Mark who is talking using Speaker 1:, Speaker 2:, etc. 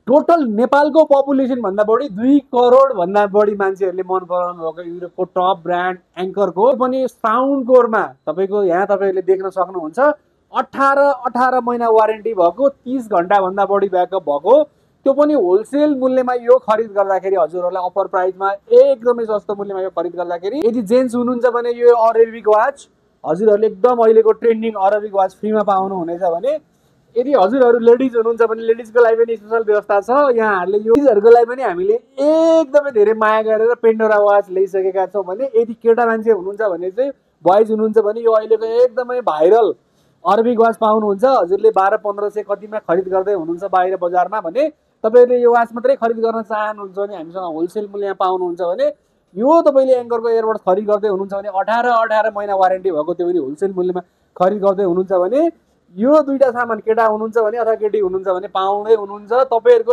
Speaker 1: total नेपालको population भन्दा बढी 2 करोड भन्दा बढी मान्छेहरूले मन पराउनु भएको युरोपको टप ब्रान्ड एङ्करको पनि साउन्ड कोरमा तपाईँको यहाँ तपाईँहरूले देख्न सक्नुहुन्छ 18 महिना वारेन्टी भएको 30 घण्टा भन्दा बढी ब्याकअप भएको त्यो पनि होलसेल मूल्यमा यो खरिद गर्दाखेरि हजुरहरूलाई अफर प्राइसमा एकदमै सस्तो मूल्यमा यो खरिद गर्दाखेरि यदि जेन्ट्स हुनुहुन्छ भने यो अरेबिक वाच हजुरहरूले एकदम अहिलेको ट्रेन्डिङ अरेबिक वाच फ्रीमा पाउनु हुनेछ भने यदि हजुरहरू लेडिज हुनुहुन्छ भने लेडिजको लागि पनि स्पेशल व्यवस्था छ यहाँहरूले यो लेडिजहरूको लागि पनि हामीले एकदमै धेरै माया गरेर पेन्डोरा वाच ल्याइसकेका छौँ भने यदि केटा मान्छे हुनुहुन्छ भने चाहिँ बोइज हुनुहुन्छ भने यो अहिलेको एकदमै भाइरल अरेबिक वाच पाउनुहुन्छ हजुरले 1200-1500 कतिमा खरिद गर्दै हुनुहुन्छ बाहिर बजारमा भने तपाईँले यो वाच मात्रै खरिद गर्न चाहनुहुन्छ भने हामीसँग होलसेल मूल्यमा पाउनुहुन्छ भने यो तपाईँले एङ्करको इयरबड्स खरिद गर्दै हुनुहुन्छ भने 18 महिना वारेन्टी भएको त्यो पनि होलसेल मूल्यमा खरिद गर्दै हुनुहुन्छ भने यो दुईटा सामान केटा हुनुहुन्छ भने अथवा केटी हुनुहुन्छ भने पाउँदै हुनुहुन्छ तपाईँहरूको